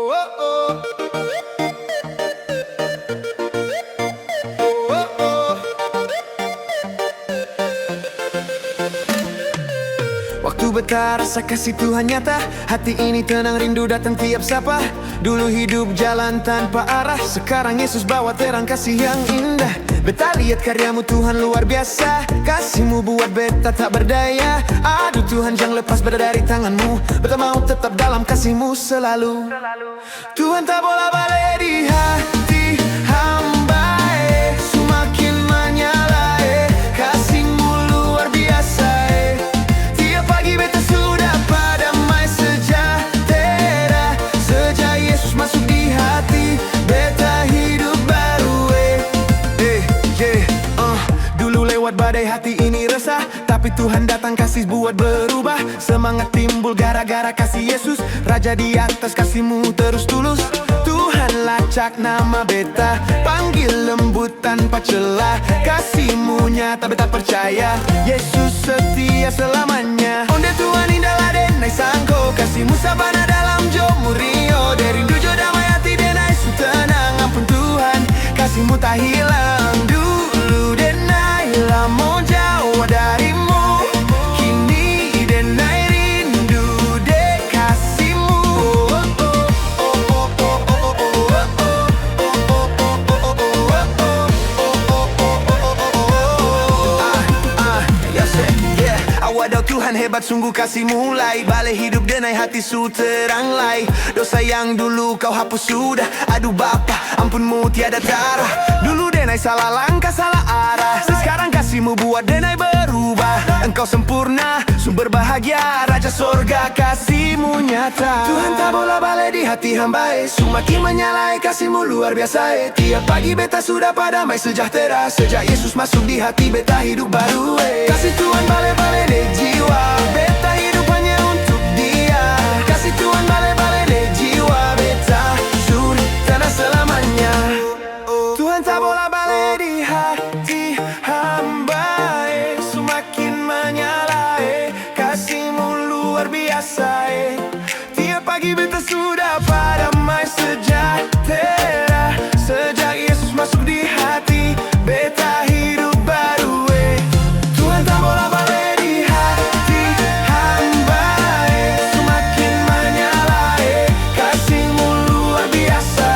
Waktu beta rasa kasih Tuhan nyata, hati ini tenang rindu datang tiap sapa. Dulu hidup jalan tanpa arah, sekarang Yesus bawa terang kasih yang indah. Beta lihat karyamu Tuhan luar biasa, kasihmu buat beta tak berdaya. Aduh Tuhan jangan lepas beta dari tanganmu, beta mau tetap dalam kasihmu selalu. Tuhan tak bola balik di hati hamba, semakin menyala, kasihmu luar biasa. Tiap pagi beta sudah padamai sejahtera, sejak Yesus masuk di hati, beta hidup baru. Dulu lewat badai hati ini resah, tapi Tuhan datang kasih buat berubah. Semangat timbul gara-gara kasih Yesus, Raja di atas kasihmu terus tulus. Tuhan lacak nama beta, panggil lembut tanpa celah. Kasihmu nyata beta percaya, Yesus setia selamanya. Onde Tuhan indah ladenai sangko, kasihmu sabana dalam jomu rio. Dari dujo damai hati denai su tenang, ampun Tuhan kasihmu tak hilang. Dulu denai lamo jauh darimu, kini denai rindu dek kasihmu. Wadaw Tuhan hebat sungguh kasih mulai, balik hidup denai hati su terang lai. Dosa yang dulu kau hapus sudah, aduh Bapa ampunmu tiada tara. Dulu denai salah langkah salah arah, sekarang kasihmu buat denai berubah. Engkau sempurna, sumber bahagia, Raja sorga kasihmu nyata. Tuhan tak bola balik di hati hamba, semakin menyalai kasihmu luar biasa. Tiap pagi beta sudah padamai sejahtera, sejak Yesus masuk di hati beta hidup baru. Kasih Tuhan balik-balik di jiwa, beta hidup hanya untuk Dia. Kasih Tuhan balik-balik di jiwa, beta suri tanah selamanya. Tuhan tak bola balik di hati hamba, semakin menyala, kasihmu luar biasa. Tiap pagi beta sudah padamai sejahtera, sejak Yesus masuk di hati beta hidup baru. Tuhan tak bola balik di hati hamba, semakin menyala, kasihmu luar biasa.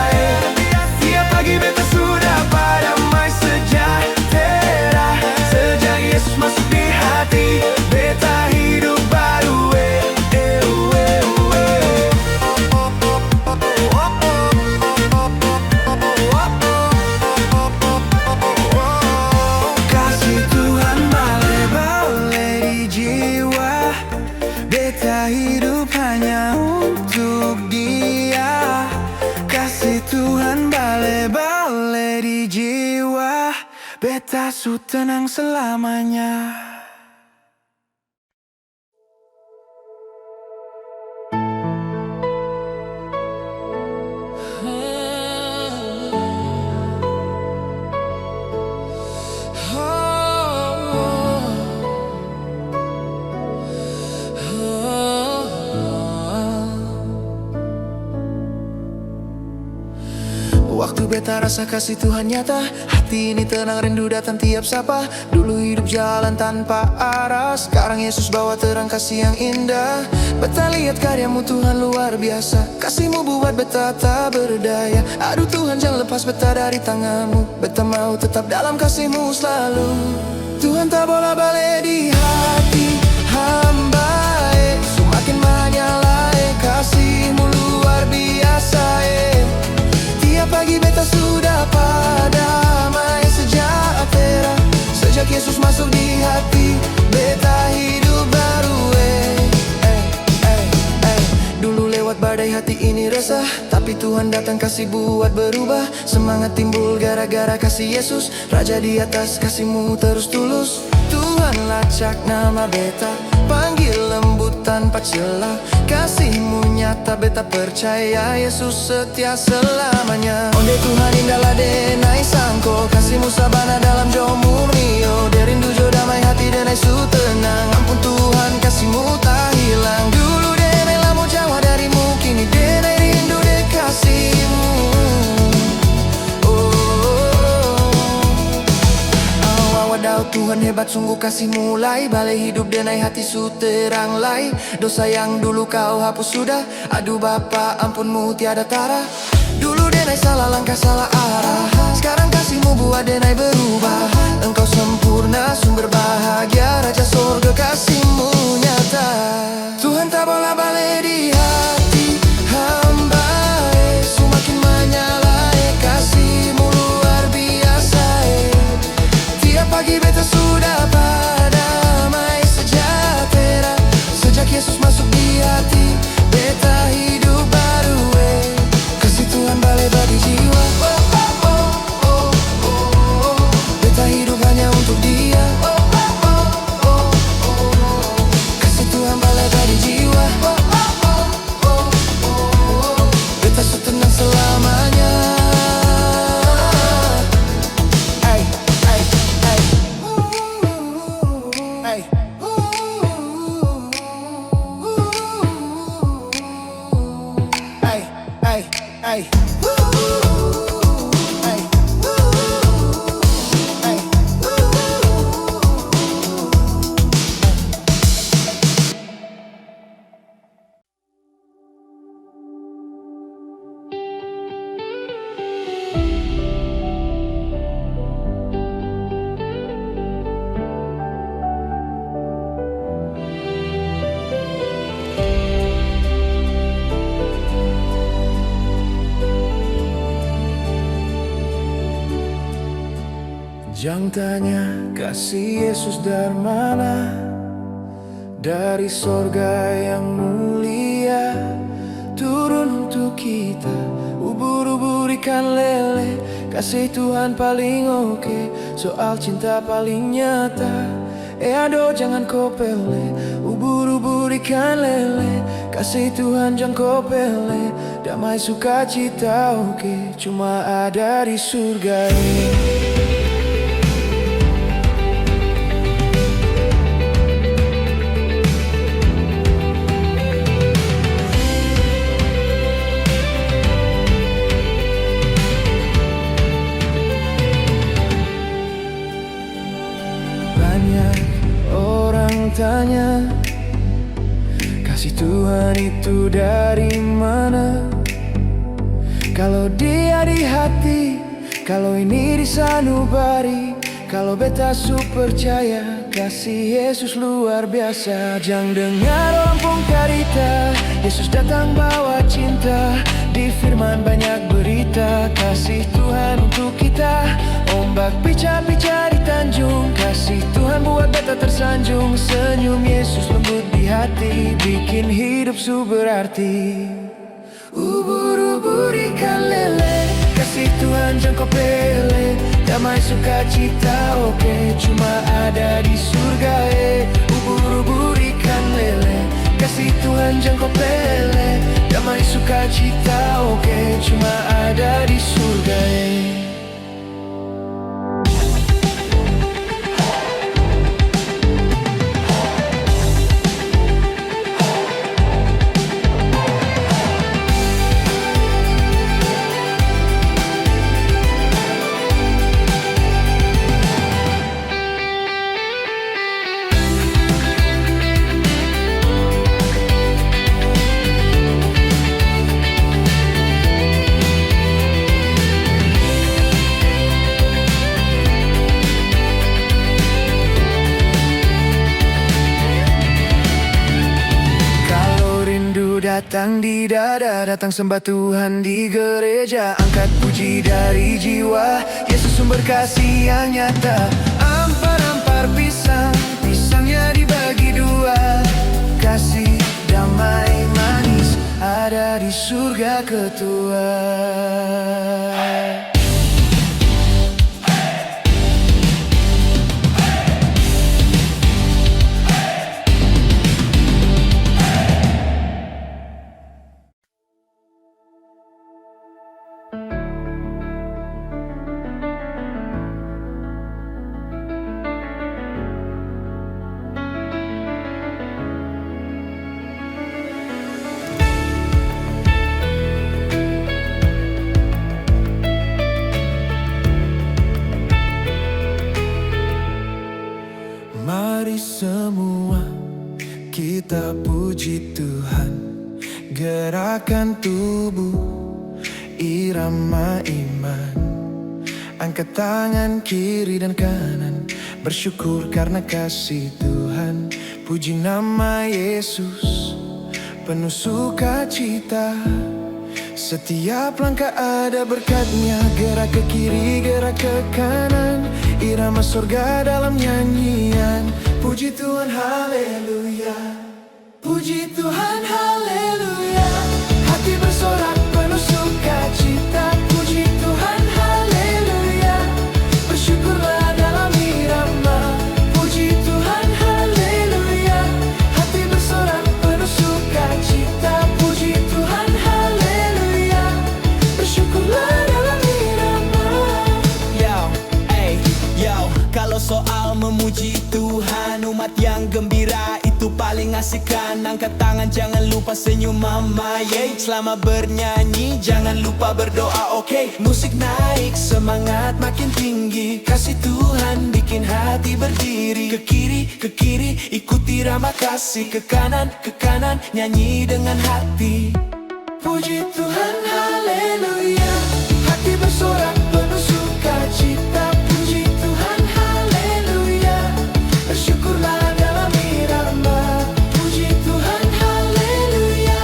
Tiap pagi beta sudah padamai sejahtera, sejak Yesus masuk di hati beta hidup baru. Kasih Tuhan balik-balik di jiwa, beta hidup hanya untuk Dia. Kasih Tuhan balik-balik di jiwa, beta su tenang selamanya. Waktu beta rasa kasih Tuhan nyata, hati ini tenang rindu datang tiap sapa. Dulu hidup jalan tanpa arah, sekarang Yesus bawa terang kasih yang indah. Beta lihat karyamu Tuhan luar biasa, kasihmu buat beta tak berdaya. Aduh Tuhan jangan lepas beta dari tanganmu, beta mau tetap dalam kasihmu selalu. Tuhan tak bola balik di hati hamba, semakin menyala, kasihmu luar biasa. Tiap pagi beta sudah padamai sejahtera, sejak Yesus masuk di hati beta hidup baru. Dulu lewat badai hati ini resah, tapi Tuhan datang kasih buat berubah. Semangat timbul gara-gara kasih Yesus, Raja di atas kasihmu terus tulus. Tuhan lacak nama beta, panggil lembut tanpa celah. Kasihmu nyata beta percaya, Yesus setia selamanya. Onde Tuhan indah ladenai sangko, kasihmu sabana dalam jomu rio. Derindu jo damai hati denai su tenang, ampun Tuhan kasihmu tak hilang. Dulu denai lamo jauh darimu, kini denai rindu dekat hebat sungguh kasih mulai. Balik hidup denai hati su terang lai. Dosa yang dulu kau hapus sudah. Aduh Bapa ampunmu tiada tara. Dulu denai salah langkah salah arah. Sekarang kasihmu buat denai berubah. Engkau sempurna sumber bahagia. Raja sorga kasihmu nyata. Tuhan tak bola balik di hati hamba. Semakin menyala kasihmu luar biasa. Tiap pagi beta sudah damai sejahtera. Sejak Yesus masuk di hati beta hidup baru. Kasih Tuhan balik bagi jiwa. Beta hidup hanya untuk Dia. Kasih Tuhan balik bagi jiwa. Beta su tenang selamanya. Ay, ay, ay. Ay. Ay, ay, ay. Ay. Jangan tanya kasih Yesus dari mana. Dari sorga yang mulia turun untuk kita. Ubur-ubur ikan lele. Kasih Tuhan paling oke. Soal cinta paling nyata. Aduh jangan kau pele. Ubur-ubur ikan lele. Kasih Tuhan jangan kau pele. Damai sukacita oke. Cuma ada di surga ini. Tanya, kasih Tuhan itu dari mana? Kalau Dia di hati, kalau ini di sanubari, kalau beta su percaya, kasih Yesus luar biasa. Jangan dengar orang pun karita, Yesus datang bawa cinta. Di firman banyak berita, kasih Tuhan untuk kita. Ombak pica-pica di tanjung, kasih Tuhan buat beta tersanjung. Senyum Yesus lembut di hati, bikin hidup su berarti. Ubur-ubur ikan lele, kasih Tuhan jangan kau pele. Damai sukacita oke, cuma ada di surga. Ubur-ubur ikan lele, kasih Tuhan jangan kau pele. Damai sukacita oke, cuma ada di surga. Datang di dada, datang sembah Tuhan di gereja. Angkat puji dari jiwa, Yesus sumber kasih yang nyata. Ampar-ampar pisang, pisangnya dibagi dua. Kasih damai manis ada di surga ketua. puji Tuhan. Gerakan tubuh, irama iman. Angkat tangan kiri dan kanan, bersyukur karena kasih Tuhan. Puji nama Yesus, penuh sukacita. Setiap langkah ada berkatnya. Gerak ke kiri, gerak ke kanan, irama surga dalam nyanyian. Puji Tuhan, haleluya. Puji Tuhan, haleluya. Hati bersorak penuh sukacita. Puji Tuhan, haleluya. Bersyukurlah dalam irama. Puji Tuhan, haleluya. Hati bersorak penuh sukacita. Puji Tuhan, haleluya. Bersyukurlah dalam irama. Yo, kalau soal memuji Tuhan, umat yang gembira itu paling asik kan. Angkat tangan, jangan lupa senyum mama, yeah. Selama bernyanyi, jangan lupa berdoa, oke. Musik naik, semangat makin tinggi. Kasih Tuhan bikin hati berdiri. Ke kiri, ikuti irama kasih. Ke kanan, nyanyi dengan hati. Puji Tuhan, haleluya. Hati bersorak penuh sukacita. Puji Tuhan, haleluya. Bersyukurlah dalam irama. Puji Tuhan, haleluya.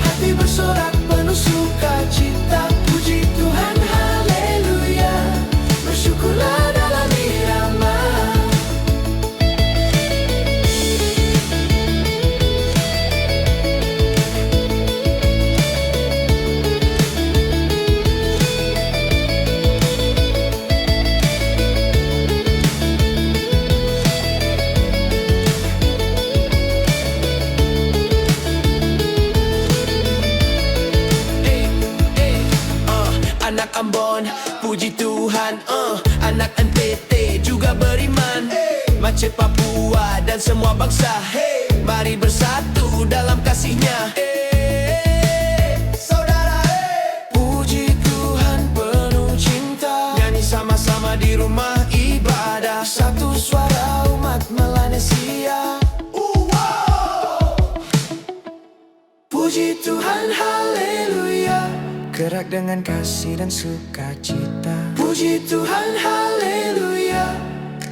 Hati bersorak penuh sukacita. Puji Tuhan, haleluya. Bersyukurlah dalam irama. Anak Ambon, puji Tuhan, anak NTT juga beriman. Aceh, Papua, dan semua bangsa, mari bersatu dalam kasih-Nya. Saudara, Puji Tuhan penuh cinta. Nyanyi sama-sama di rumah ibadah. Satu suara umat Melanesia. Puji Tuhan, haleluya. Gerak dengan kasih dan sukacita. Puji Tuhan, haleluya.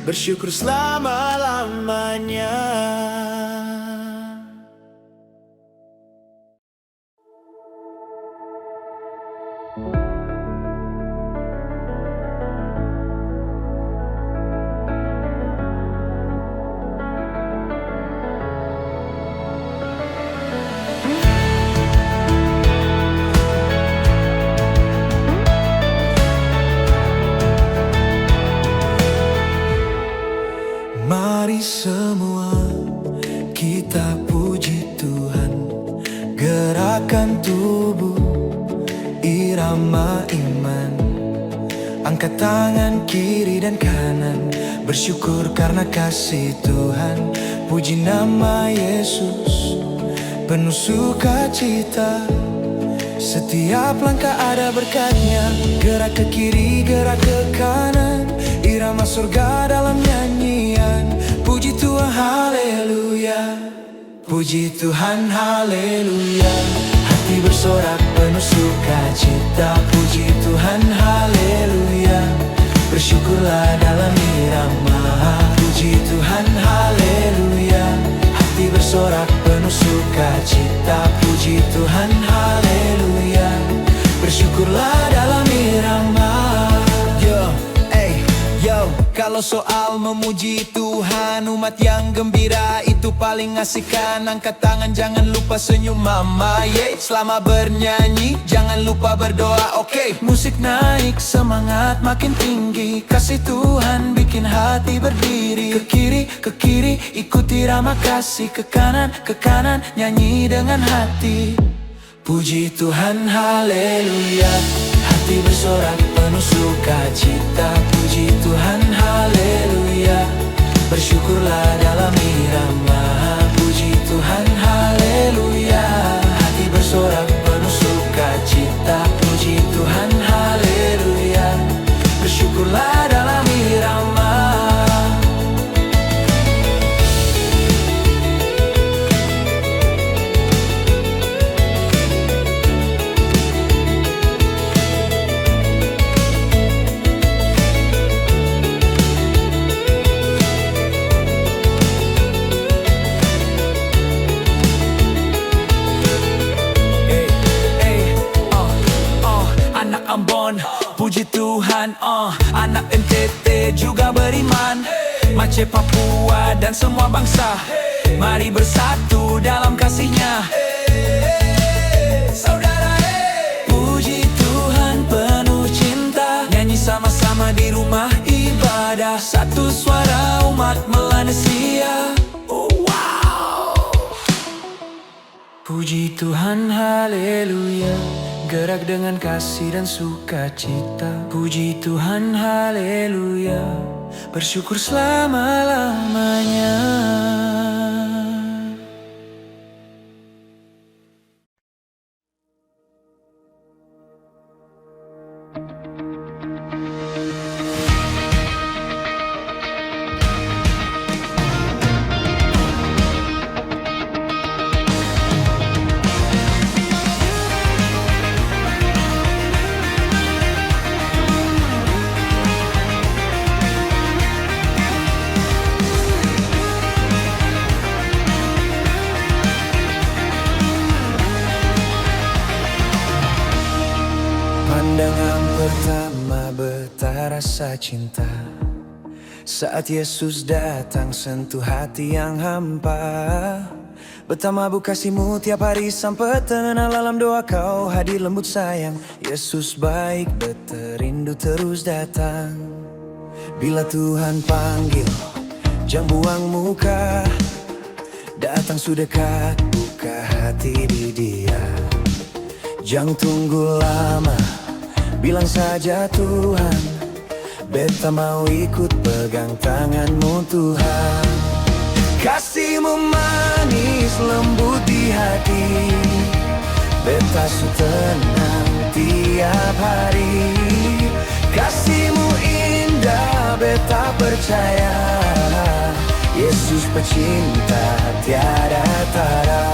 Bersyukur selama-lamanya. Mari semua kita puji Tuhan. Gerakan tubuh, irama iman. Angkat tangan kiri dan kanan, bersyukur karena kasih Tuhan. Puji nama Yesus, penuh sukacita. Setiap langkah ada berkatnya. Gerak ke kiri, gerak ke kanan, irama surga dalam nyanyian. Puji Tuhan, haleluya. Puji Tuhan, haleluya. Hati bersorak penuh sukacita. Puji Tuhan, haleluya. Bersyukurlah dalam irama. Puji Tuhan, haleluya. Hati bersorak penuh sukacita. Puji Tuhan, haleluya. Bersyukurlah dalam irama. Kalau soal memuji Tuhan, umat yang gembira itu paling asik kan. Angkat tangan, jangan lupa senyum mama, yeah. Selama bernyanyi, jangan lupa berdoa, oke. Musik naik, semangat makin tinggi. Kasih Tuhan bikin hati berdiri. Ke kiri, ikuti irama kasih. Ke kanan, nyanyi dengan hati. Puji Tuhan, haleluya. Hati bersorak penuh sukacita. Puji Tuhan, haleluya. Bersyukurlah dalam irama. Puji Tuhan, haleluya. Hati bersorak penuh sukacita. Puji Tuhan, haleluya. Bersyukurlah dalam irama. on. Puji Tuhan, anak NTT juga beriman. Aceh, Papua dan semua bangsa, mari bersatu dalam kasih-Nya. Saudara, puji Tuhan penuh cinta, nyanyi sama-sama di rumah ibadah, satu suara umat Melanesia. Puji Tuhan, haleluya, gerak dengan kasih dan sukacita. Puji Tuhan, haleluya, bersyukur selama-lamanya. Pandangan pertama betah rasa cinta, saat Yesus datang sentuh hati yang hampa. Betapa bu kasih-Mu tiap hari sampai tenang dalam doa Kau hadir lembut sayang. Yesus baik, beterindu terus datang. Bila Tuhan panggil, jangan buang muka, datang sudah dekat, buka hati di Dia. Jangan tunggu lama, bilang saja Tuhan, beta mau ikut pegang tangan-Mu Tuhan. Kasih-Mu manis lembut di hati, beta su tenang tiap hari. Kasih-Mu indah, beta percaya, Yesus pecinta tiada tara.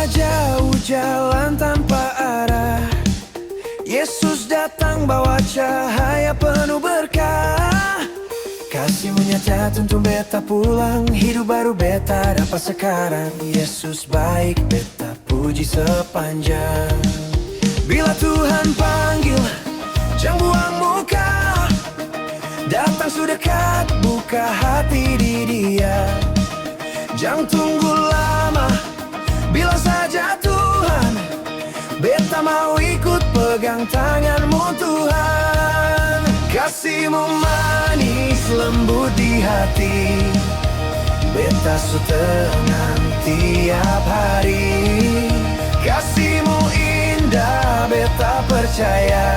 Jauh jalan tanpa arah, Yesus datang bawa cahaya penuh berkah. Kasih-Mu nyata tuntun beta pulang, hidup baru beta dapat sekarang. Yesus baik, beta puji sepanjang. Bila Tuhan panggil, jangan buang muka, datang sudah dekat, buka hati di Dia. Jangan tunggu lama, bilang saja Tuhan, beta mau ikut pegang tangan-Mu Tuhan. Kasih-Mu manis lembut di hati, beta su tenang tiap hari. Kasih-Mu indah, beta percaya,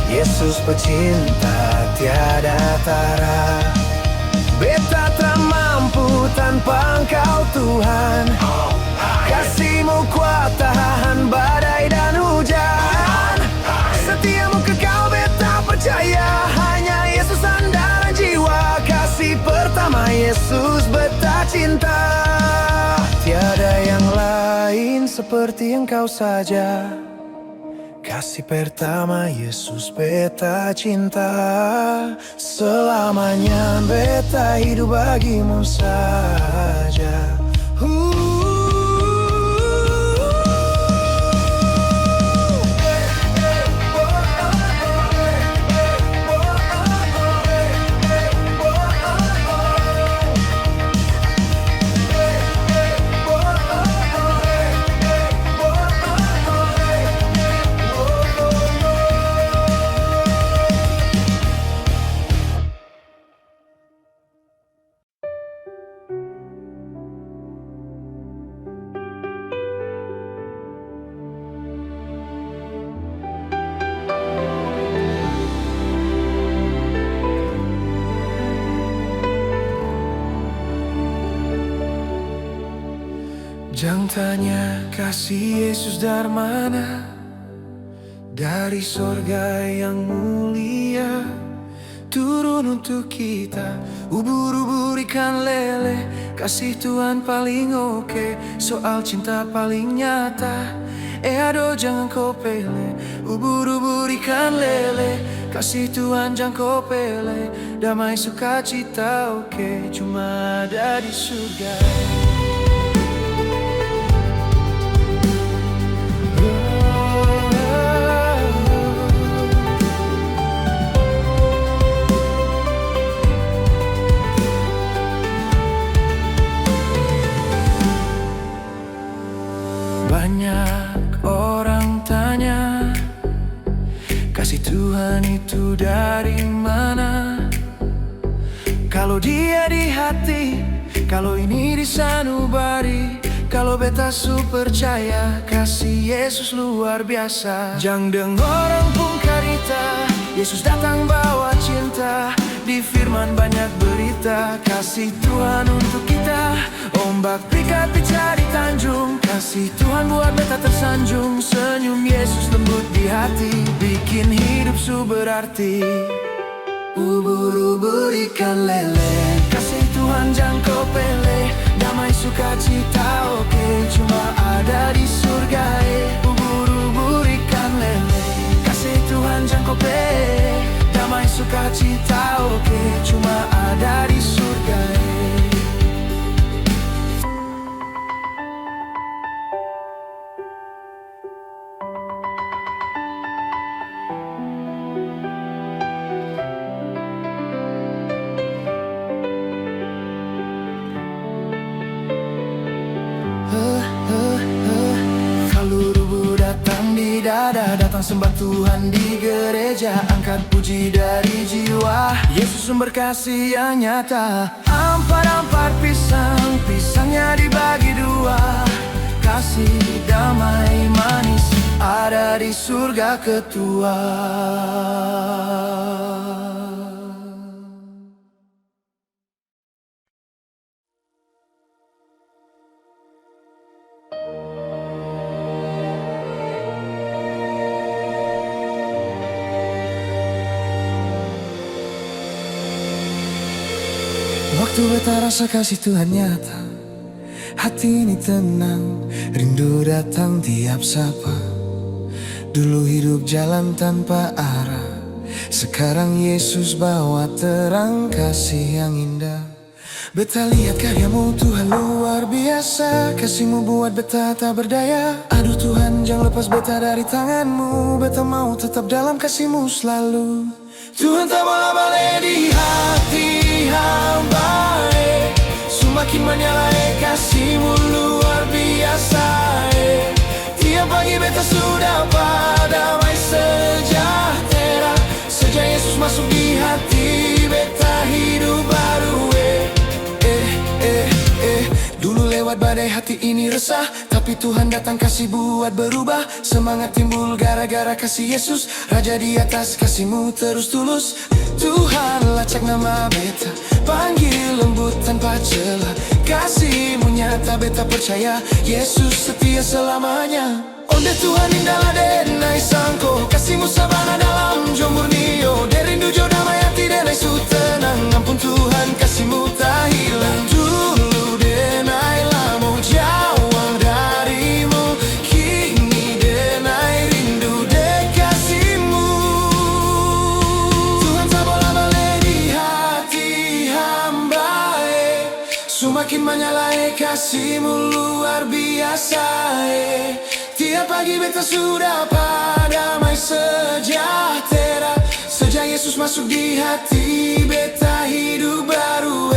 Yesus pecinta tiada tara. Beta tak mampu tanpa Engkau Tuhan, kasih-Mu kuat tahan badai dan hujan. Setia-Mu kekal beta percaya, hanya Yesus andalan jiwa. Kasih pertama Yesus beta cinta, tiada yang lain seperti Engkau saja. Kasih pertama Yesus beta cinta, selamanya beta hidup bagi-Mu saja. Jangan tanya kasih Yesus dari mana, dari sorga yang mulia turun untuk kita. Ubur-ubur ikan lele, kasih Tuhan paling oke, soal cinta paling nyata. Aduh jangan kau pele, ubur-ubur ikan lele, Kasih Tuhan jangan kau pele, damai sukacita oke, cuma ada di surga. Banyak orang tanya, kasih Tuhan itu dari mana? Kalau dia di hati, kalau ini di sanubari, kalau beta su percaya, kasih Yesus luar biasa. Jangan dengar orang pun karita, Yesus datang bawa cinta. Di firman banyak berita, kasih Tuhan untuk kita. Ombak pikat pica di tanjung, kasih Tuhan buat beta tersanjung. Senyum Yesus lembut di hati, bikin hidup su berarti. Ubur-ubur ikan lele, kasih Tuhan jangan kau pele, damai sukacita oke, cuma ada di surga. Ubur-ubur ikan lele, kasih Tuhan jangan kau pele, damai sukacita oke, cuma ada di surga. Kalau rubuh datang di dada, datang sembah Tuhan di gereja, angkat puji dari jiwa. Yesus sumber kasih yang nyata. Ampar-ampar pisang, pisangnya dibagi dua. Kasih damai manis ada di surga ketua. Waktu beta rasa kasih Tuhan nyata, hati ini tenang, rindu datang tiap sapa. Dulu hidup jalan tanpa arah, sekarang Yesus bawa terang kasih yang indah. Beta lihat karyamu Tuhan luar biasa, kasihmu buat beta tak berdaya. Aduh Tuhan jangan lepas beta dari tanganmu, beta mau tetap dalam kasihmu selalu. Tuhan tak bola balik di hati hamba, semakin menyala kasihmu luar biasa. Tiap pagi beta sudah damai sejahtera, sejak Yesus masuk di hati beta hidup baru. Dulu lewat badai hati ini resah, tapi Tuhan datang kasih buat berubah. Semangat timbul gara-gara kasih Yesus, Raja di atas kasihmu terus tulus. Tuhan lacak nama beta, panggil lembut tanpa celah. Kasihmu nyata beta percaya, Yesus setia selamanya. Onde Tuhan indahlah denai sangko, kasihmu sabana dalam jomurnio. Derindu jo damai hati denai su tenang, ampun Tuhan kasihmu tak hilang. Dulu denai lamo jauh darimu, kini denai rindu dek kasihmu. Tuhan tak bola balik di hati hamba, semakin menyala kasihmu luar biasa. Tiap pagi beta sudah damai sejahtera, sejak Yesus masuk di hati beta hidup baru.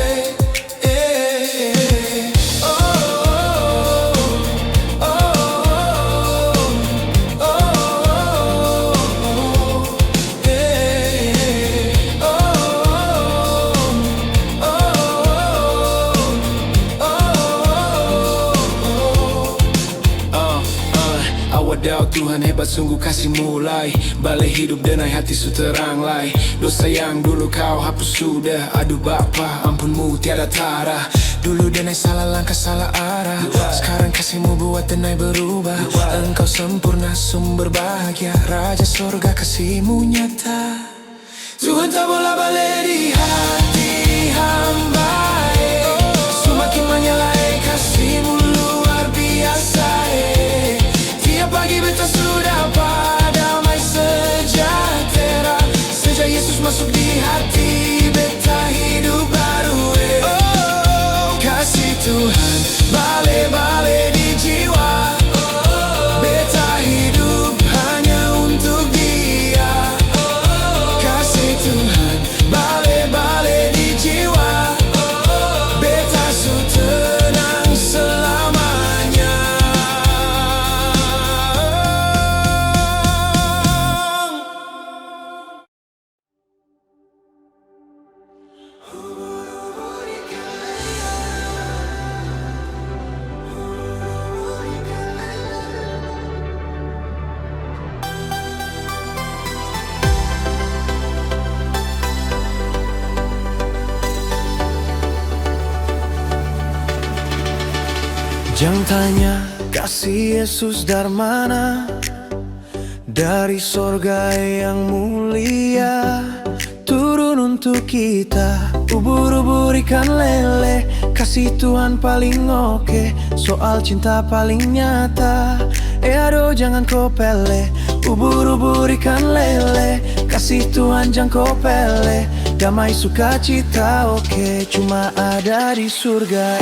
Wadaw Tuhan hebat sungguh kasih mulai, balik hidup denai hati su terang lai. Dosa yang dulu kau hapus sudah, aduh Bapa ampunmu tiada tara. Dulu denai salah langkah salah arah, sekarang kasihmu buat denai berubah. Engkau sempurna sumber bahagia, Raja sorga kasihmu nyata. Tuhan tak bola balik di hati hamba, semakin menyala kasihmu luar biasa. Tiap pagi beta sudah damai sejahtera, Jangan tanya kasih Yesus dari mana, dari sorga yang mulia turun untuk kita. Ubur-ubur ikan lele, kasih Tuhan paling oke, soal cinta paling nyata. Aduh jangan kau pele, ubur-ubur ikan lele, kasih Tuhan jangan kau pele. Damai sukacita oke, cuma ada di surga.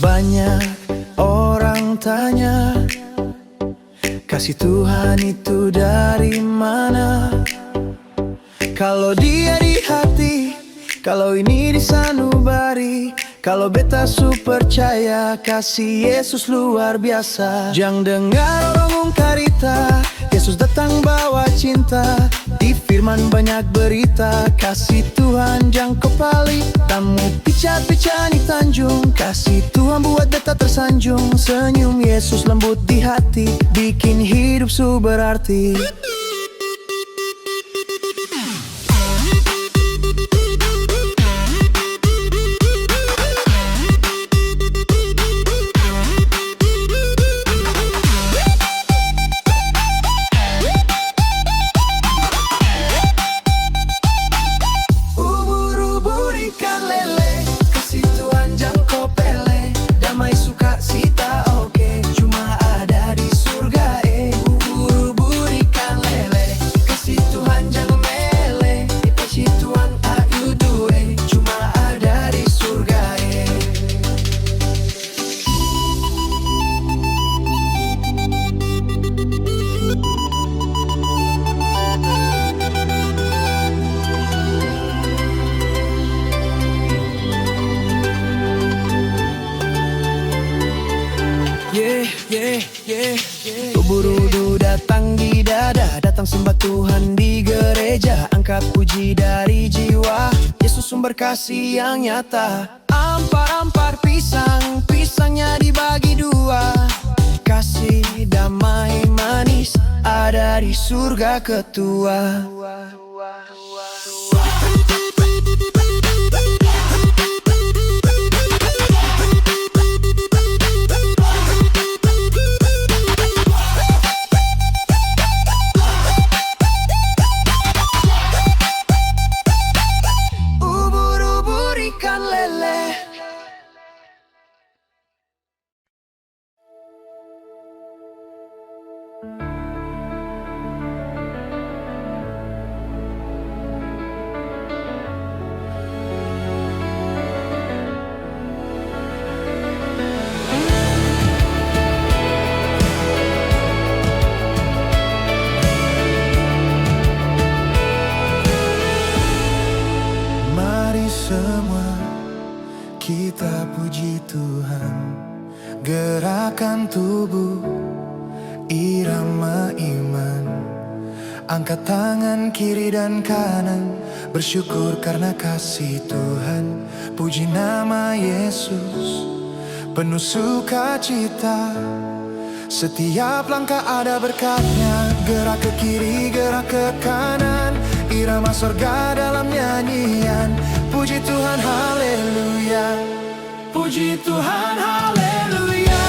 Banyak orang tanya, kasih Tuhan itu dari mana? Kalau dia di hati, kalau ini di sanubari, kalau beta su percaya kasih Yesus luar biasa. Jangan dengar orang ungkarita, Yesus datang bawa cinta. Di firman banyak berita, kasih Tuhan jangan kepali. Tamu pica-pica di Tanjung, kasih Tuhan buat beta tersanjung. Senyum Yesus lembut di hati, bikin hidup su berarti. Ubur-ubur datang di dada, datang sembah Tuhan di gereja. Angkat puji dari jiwa, Yesus sumber kasih yang nyata. Ampar-ampar pisang, pisangnya dibagi dua. Kasih damai manis ada di surga ketua. Kita puji Tuhan, gerakan tubuh, irama iman. Angkat tangan kiri dan kanan, bersyukur karena kasih Tuhan. Puji nama Yesus, penuh sukacita. Setiap langkah ada berkatnya, gerak ke kiri, gerak ke kanan. Irama surga dalam nyanyian. Puji Tuhan, haleluya. Puji Tuhan, haleluya.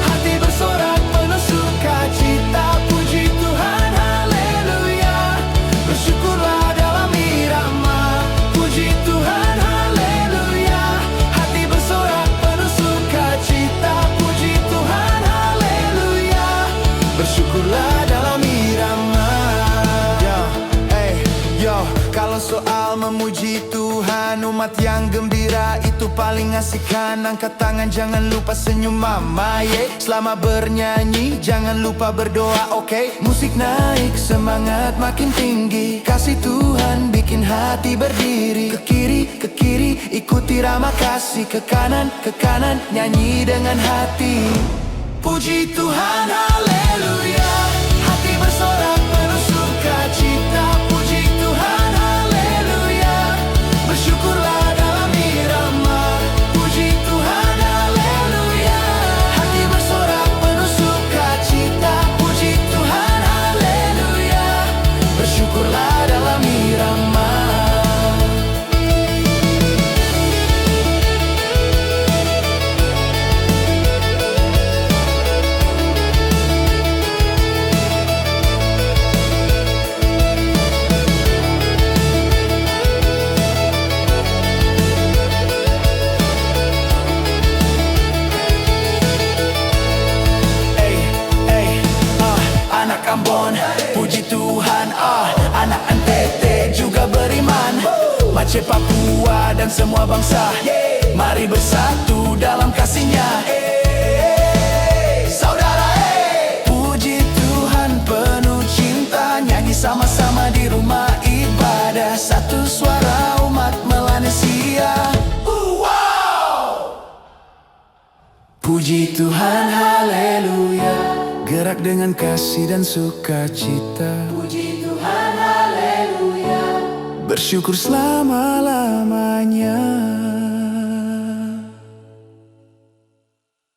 Hati bersorak penuh sukacita. Puji Tuhan, haleluya. Bersyukurlah dalam irama. Puji Tuhan, haleluya. Hati bersorak penuh sukacita. Puji Tuhan, haleluya. Bersyukurlah dalam irama. Kalau soal memuji Tuhan, umat yang gembira itu paling asik kan. Angkat tangan jangan lupa senyum mama, Selama bernyanyi jangan lupa berdoa, oke? Musik naik, semangat makin tinggi. Kasih Tuhan bikin hati berdiri. Ke kiri, ikuti irama kasih. Ke kanan, nyanyi dengan hati. Puji Tuhan, haleluya. Hati bersorak penuh sukacita. Puji Tuhan, haleluya. Bersyukurlah dalam irama. Puji Tuhan. Aceh, Papua, dan semua bangsa. Mari bersatu dalam kasih-Nya. Saudara, puji Tuhan penuh cinta. Nyanyi sama-sama di rumah ibadah. Satu suara umat Melanesia. Puji Tuhan, haleluya. Gerak dengan kasih dan sukacita. Puji Tuhan, haleluya. Bersyukur selama-lamanya.